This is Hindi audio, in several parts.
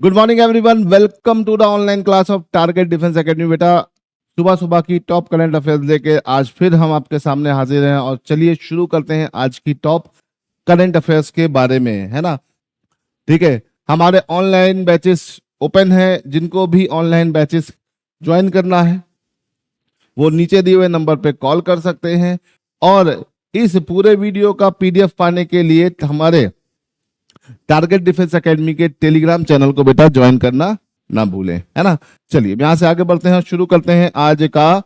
Good morning everyone, welcome to the online class of Target Defence Academy. बेटा सुबह सुबह की टॉप करंट अफेयर्स लेके आज फिर हम आपके सामने हाजिर हैं और चलिए शुरू करते हैं आज की टॉप करंट अफेयर्स के बारे में, है ना। ठीक है, हमारे ऑनलाइन बैचेस ओपन है। जिनको भी ऑनलाइन बैचेस ज्वाइन करना है वो नीचे दिए हुए नंबर पे कॉल कर सकते हैं और इस पूरे वीडियो का पीडीएफ पाने के लिए हमारे टारगेट डिफेंस एकेडमी के टेलीग्राम चैनल को बेटा ज्वाइन करना ना भूलें, है ना। चलिए यहां से आगे बढ़ते हैं, शुरू करते हैं आज का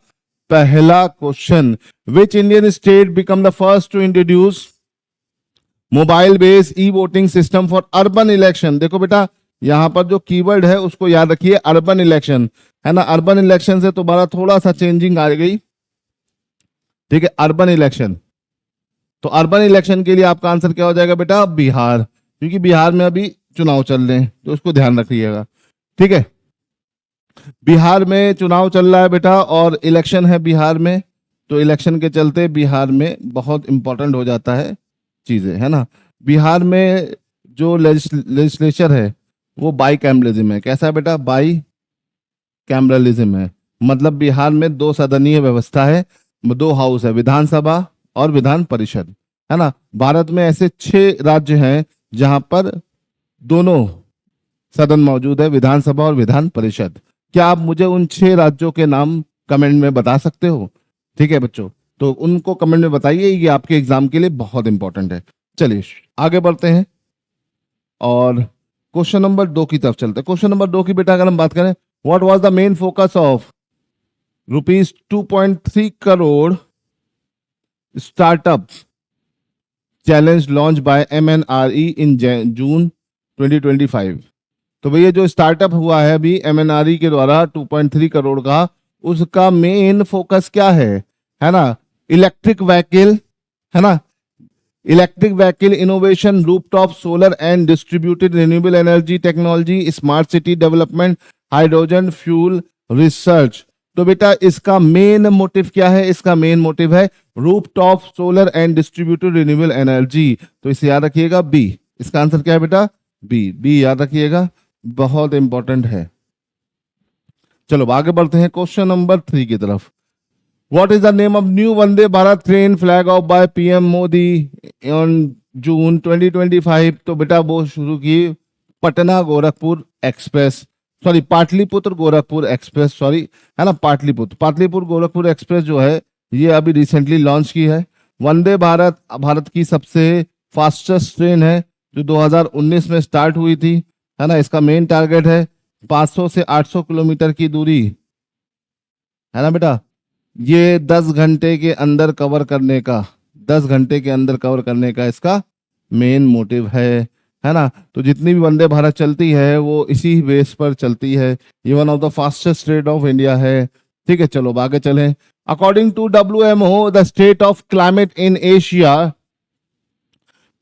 पहला question. Which Indian state become the first to introduce mobile based e voting system for urban election. देखो बेटा यहां पर जो कीवर्ड है उसको याद रखिए, अर्बन इलेक्शन, है ना। अर्बन इलेक्शन से तुम्हारा थोड़ा सा चेंजिंग आ गई, ठीक है। अर्बन इलेक्शन, तो अर्बन इलेक्शन के लिए आपका आंसर क्या हो जाएगा बेटा? बिहार, क्योंकि बिहार में अभी चुनाव चल रहे हैं तो उसको ध्यान रखिएगा, ठीक है। बिहार में चुनाव चल रहा है बेटा और इलेक्शन है बिहार में, तो इलेक्शन के चलते बिहार में बहुत इंपॉर्टेंट हो जाता है चीजें, है ना। बिहार में जो लेजिस्लेचर है वो बाई कैमरलिज्म है। कैसा है बेटा? बाई कैमरलिज्म है, मतलब बिहार में दो सदनीय व्यवस्था है, दो हाउस है, विधानसभा और विधान परिषद, है ना। भारत में ऐसे 6 राज्य हैं जहां पर दोनों सदन मौजूद है, विधानसभा और विधान परिषद। क्या आप मुझे उन 6 राज्यों के नाम कमेंट में बता सकते हो? ठीक है बच्चों, तो उनको कमेंट में बताइए, ये आपके एग्जाम के लिए बहुत इंपॉर्टेंट है। चलिए आगे बढ़ते हैं और क्वेश्चन नंबर 2 की तरफ चलते हैं। क्वेश्चन नंबर 2 की बेटा अगर हम बात करें, what was the main focus of ₹2.3 crore startup challenge launch by MNRE इन जून 2025। तो भैया जो स्टार्टअप हुआ है अभी MNRE के द्वारा 2.3 करोड़ का, उसका मेन फोकस क्या है ना? इलेक्ट्रिक व्हीकल, है ना। Electric vehicle innovation, rooftop solar and distributed renewable energy technology, smart city development, hydrogen fuel research. तो बेटा इसका मेन मोटिव क्या है? इसका मेन मोटिव है rooftop solar and distributed renewable energy. तो इसे याद रखिएगा बी। इसका आंसर क्या है बेटा? बी याद रखिएगा, बहुत इंपॉर्टेंट है। चलो आगे बढ़ते हैं क्वेश्चन नंबर 3 की तरफ। What is the name of new Vande Bharat train flag off by PM Modi on June 2025? तो बेटा वो शुरू की Patna Gorakhpur Express, sorry Pataliputra Gorakhpur Express, sorry, है ना। पाटलिपुत्र गोरखपुर एक्सप्रेस जो है ये अभी रिसेंटली लॉन्च की है। वंदे भारत भारत की सबसे फास्टेस्ट ट्रेन है जो 2019 में स्टार्ट हुई थी, है ना। इसका मेन टारगेट है 500 से 800 किलोमीटर की दूरी, है ना बेटा। ये 10 घंटे के अंदर कवर करने का, 10 घंटे के अंदर कवर करने का इसका मेन मोटिव है ना। तो जितनी भी वंदे भारत चलती है वो इसी बेस पर चलती है। ये one of the fastest train of India है, ठीक है। चलो आगे चलें। According to WMO the state of climate in Asia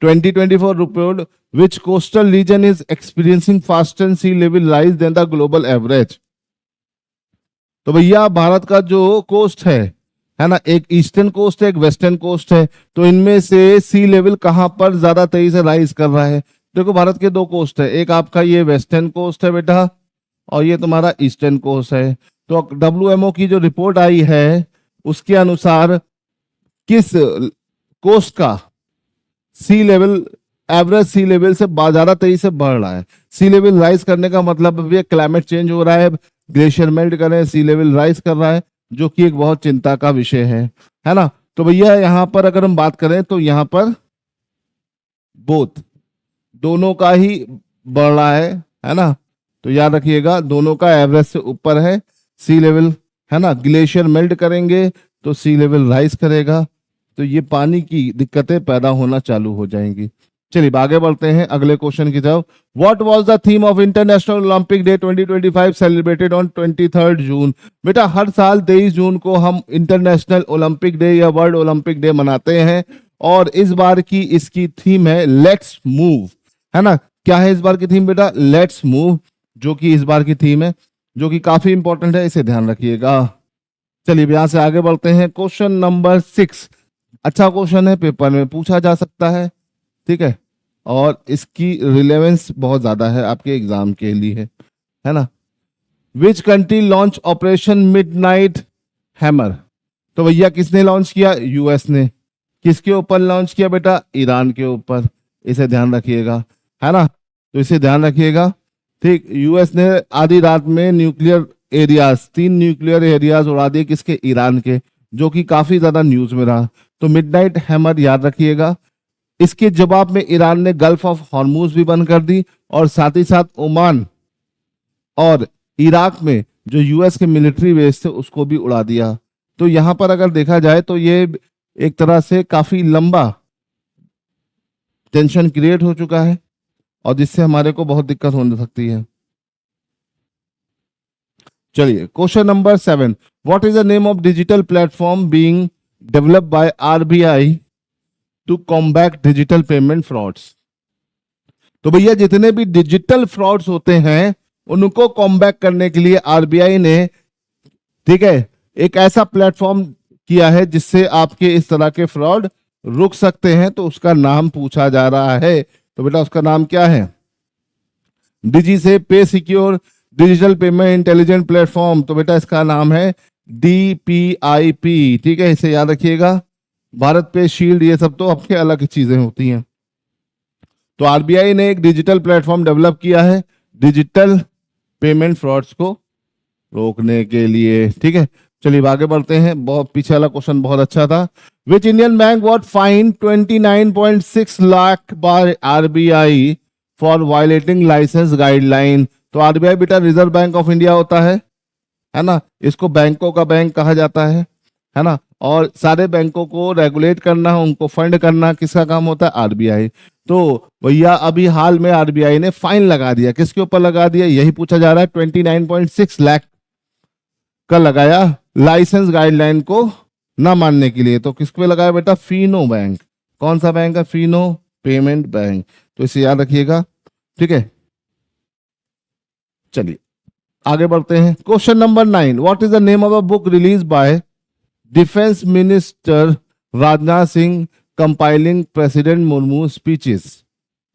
2024 report, which coastal region is experiencing faster sea level rise than the global average? तो भैया भारत का जो कोस्ट है ना, एक ईस्टर्न कोस्ट है, एक वेस्टर्न कोस्ट है, तो इनमें से सी लेवल कहां पर ज्यादा तेजी से राइज कर रहा है? देखो भारत के 2 कोस्ट है, एक आपका ये वेस्टर्न कोस्ट है बेटा और ये तुम्हारा ईस्टर्न कोस्ट है। तो WMO की जो रिपोर्ट आई है उसके अनुसार किस कोस्ट का सी लेवल, एवरेज सी लेवल से ज्यादा तेजी से बढ़ रहा है? सी लेवल राइज करने का मतलब ये क्लाइमेट चेंज हो रहा है, ग्लेशियर मेल्ट कर रहे हैं, सी लेवल राइज कर रहा है, जो कि एक बहुत चिंता का विषय है ना। तो भैया यहां पर अगर हम बात करें तो यहां पर बोथ, दोनों का ही बढ़ रहा है ना। तो याद रखिएगा दोनों का एवरेज से ऊपर है सी लेवल, है ना। ग्लेशियर मेल्ट करेंगे तो सी लेवल राइज करेगा, तो ये पानी की दिक्कतें पैदा होना चालू हो जाएंगी। चलिए आगे बढ़ते हैं अगले क्वेश्चन की तरफ। What was the theme of international Olympic day 2025 celebrated on 23 जून? बेटा हर साल 23 जून को हम इंटरनेशनल ओलंपिक डे या वर्ल्ड ओलंपिक डे मनाते हैं और इस बार की इसकी थीम है लेट्स मूव, है ना। क्या है इस बार की थीम बेटा? लेट्स मूव, जो कि इस बार की थीम है, जो कि काफी इंपॉर्टेंट है, इसे ध्यान रखिएगा। चलिए यहां से आगे बढ़ते हैं। क्वेश्चन नंबर 6 अच्छा क्वेश्चन है, पेपर में पूछा जा सकता है, ठीक है। और इसकी रिलेवेंस बहुत ज्यादा है आपके एग्जाम के लिए, है ना। Which country launch operation midnight hammer? तो भैया किसने लॉन्च किया? यूएस ने। किसके ऊपर लॉन्च किया बेटा? ईरान के ऊपर। इसे ध्यान रखिएगा, है ना, तो इसे ध्यान रखिएगा। ठीक, यूएस ने आधी रात में न्यूक्लियर एरियाज, 3 न्यूक्लियर एरियाज उड़ा दिए, किसके? ईरान के, जो कि काफी ज्यादा न्यूज में रहा। तो मिडनाइट हैमर याद रखिएगा। इसके जवाब में ईरान ने गल्फ ऑफ हॉर्मुज भी बंद कर दी, और साथ ही साथ ओमान और इराक में जो यूएस के मिलिट्री बेस थे उसको भी उड़ा दिया। तो यहां पर अगर देखा जाए तो ये एक तरह से काफी लंबा टेंशन क्रिएट हो चुका है, और जिससे हमारे को बहुत दिक्कत होने सकती है। चलिए, question number 7, what is the name of digital platform being developed by RBI to combat digital payment frauds? तो भैया जितने भी डिजिटल फ्रॉड्स होते हैं उनको कॉम्बैट करने के लिए आरबीआई ने, ठीक है, एक ऐसा प्लेटफॉर्म किया है जिससे आपके इस तरह के फ्रॉड रुक सकते हैं। तो उसका नाम पूछा जा रहा है, तो बेटा उसका नाम क्या है? डिजी से पे secure digital payment intelligent platform, तो बेटा इसका नाम है DPIP। ठीक है, इसे याद रखिएगा। भारत पे शील्ड, ये सब तो आपके अलग चीजें होती हैं। तो आरबीआई ने एक डिजिटल प्लेटफॉर्म डेवलप किया है डिजिटल पेमेंट फ्रॉड्स को रोकने के लिए। ठीक है, चलिए आगे बढ़ते हैं। बहुत पीछे वाला क्वेश्चन बहुत अच्छा था। Which Indian bank what fine 29.6 lakh by RBI for violating licence guideline? तो आरबीआई बेटा रिजर्व बैंक ऑफ इंडिया होता है ना, इसको बैंकों का बैंक कहा जाता है ना, और सारे बैंकों को रेगुलेट करना, उनको फंड करना किसका काम होता है? आरबीआई। तो भैया अभी हाल में आरबीआई ने फाइन लगा दिया, किसके ऊपर लगा दिया? यही पूछा जा रहा है। 29.6 लाख का लगाया लाइसेंस गाइडलाइन को ना मानने के लिए। तो किसके पे लगाया बेटा? FeNO bank. कौन सा बैंक है? FeNO payment bank. तो इसे याद रखिएगा, ठीक है। चलिए आगे बढ़ते हैं। Question number 9, what is the name of a book release by defence minister Rajnath Singh compiling president Murmu speeches?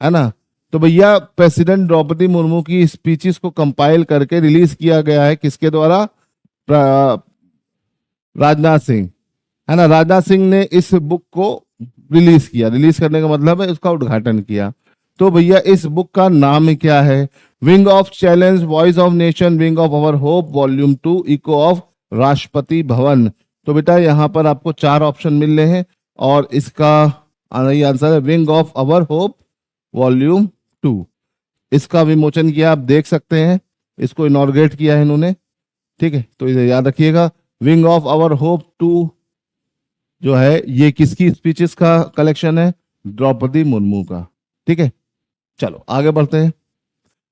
है ना, तो भैया प्रेसिडेंट द्रौपदी मुर्मू की स्पीचेस को कंपाइल करके रिलीज किया गया है, किसके द्वारा? राजनाथ सिंह, है ना। राजनाथ सिंह ने इस बुक को रिलीज किया। रिलीज करने का मतलब है उसका उद्घाटन किया। तो भैया इस बुक का नाम क्या है? Wing of challenge, voice of nation, wing of our hope, volume 2, eco of Rashtrapati Bhavan. तो बेटा यहाँ पर आपको 4 ऑप्शन मिल रहे हैं, और इसका आंसर है wing of our hope volume 2। इसका विमोचन किया, आप देख सकते हैं, इसको इनॉर्गेट किया है इन्होंने। ठीक है, तो इसे याद रखिएगा। विंग ऑफ आवर होप 2 जो है ये किसकी स्पीचेस का कलेक्शन है? द्रौपदी मुर्मू का। ठीक है, चलो आगे बढ़ते हैं।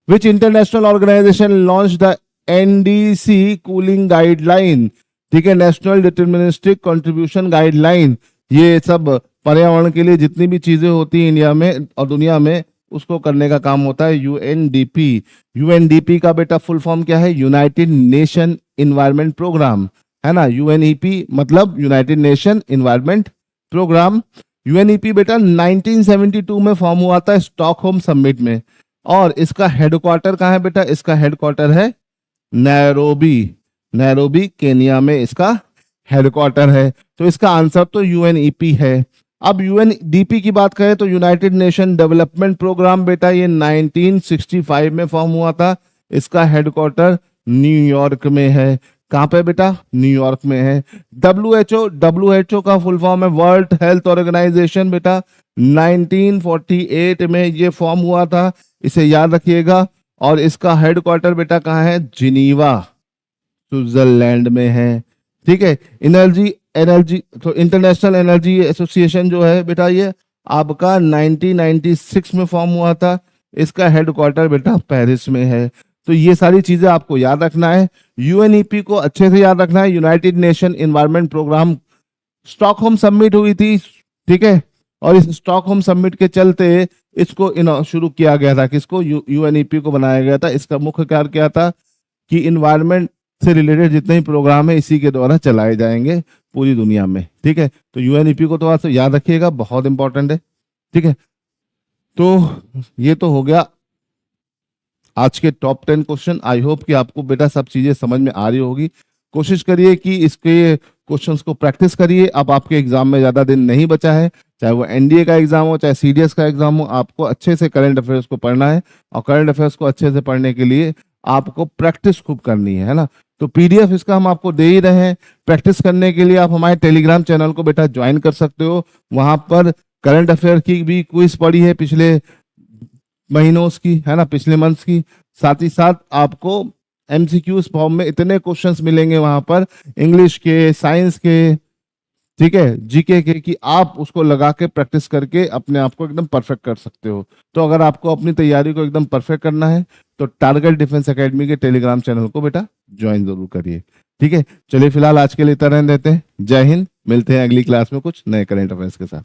Which international organisation launch the NDC cooling guideline? ठीक है, नेशनल डिटर्मिनिस्टिक कंट्रीब्यूशन गाइडलाइन। ये सब पर्यावरण के लिए जितनी भी चीजें होती हैं इंडिया में और दुनिया में, उसको करने का काम होता है UNDP। UNDP का बेटा फुल फॉर्म क्या है? यूनाइटेड नेशन इन्वायरमेंट प्रोग्राम, है ना। UNEP मतलब United Nation environment programme. UNEP बेटा 1972 में फॉर्म हुआ था स्टॉकहोम समिट में, और इसका हेडक्वार्टर कहाँ है बेटा? इसका हेडक्वार्टर है नैरोबी। नैरोबी केनिया में इसका हेडक्वार्टर है। तो इसका आंसर तो UNEP है। अब UNDP की बात करें तो यूनाइटेड नेशन डेवलपमेंट प्रोग्राम बेटा ये 1965 में फॉर्म हुआ था। इसका हेडक्वार्टर न्यूयॉर्क में है। कहां पे बेटा? न्यूयॉर्क में है। WHO का फुल फॉर्म है वर्ल्ड हेल्थ ऑर्गेनाइजेशन बेटा 1948 में ये फॉर्म हुआ था, इसे याद रखिएगा। और इसका हेडक्वार्टर बेटा कहाँ है? जिनीवा स्विट्जरलैंड में है। ठीक है, एनर्जी तो इंटरनेशनल एनर्जी एसोसिएशन जो है बेटा ये आपका 1996 में फॉर्म हुआ था। इसका हेडक्वार्टर बेटा पेरिस में है। तो ये सारी चीजें आपको याद रखना है। UNEP को अच्छे से याद रखना है, United Nation environment programme. Stockholm summit हुई थी, ठीक है, और इस स्टॉकहोम समिट के चलते इसको शुरू किया गया था। किसको? UNEP को बनाया गया था। इसका मुख्य कार्य क्या था कि इन्वायरमेंट से रिलेटेड जितने भी प्रोग्राम है इसी के द्वारा चलाए जाएंगे पूरी दुनिया में। ठीक है, तो UNEP को तो याद रखिएगा, बहुत इंपॉर्टेंट है। ठीक है, तो ये तो हो गया आज के टॉप 10 क्वेश्चन। आई होप कि आपको बेटा सब चीजें समझ में आ रही होगी। कोशिश करिए कि इसके क्वेश्चंस को प्रैक्टिस करिए। अब आपके एग्जाम में ज्यादा दिन नहीं बचा है, चाहे वो एनडीए का एग्जाम हो चाहे सीडीएस का एग्जाम हो, आपको अच्छे से करंट अफेयर्स को पढ़ना है। और करंट अफेयर्स को अच्छे से पढ़ने के लिए आपको प्रैक्टिस खूब करनी है ना। तो पीडीएफ इसका हम आपको दे ही रहे हैं। प्रैक्टिस करने के लिए आप हमारे टेलीग्राम चैनल को बेटा ज्वाइन कर सकते हो। वहां पर करंट अफेयर की भी क्विज पड़ी है पिछले महीनों की, है ना, पिछले मंथ्स की। साथ ही साथ आपको एमसीक्यूज फॉर्म में इतने क्वेश्चंस मिलेंगे वहां पर, इंग्लिश के, साइंस के, ठीक है, जीके के, कि आप उसको लगा के प्रैक्टिस करके अपने आप को एकदम परफेक्ट कर सकते हो। तो अगर आपको अपनी तैयारी को एकदम परफेक्ट करना है तो टारगेट डिफेंस एकेडमी के टेलीग्राम चैनल को बेटा ज्वाइन जरूर करिए। ठीक है, चलिए फिलहाल आज के लिए इतना रहने देते हैं। जय हिंद, मिलते हैं अगली क्लास में कुछ नए करंट अफेयर्स के साथ।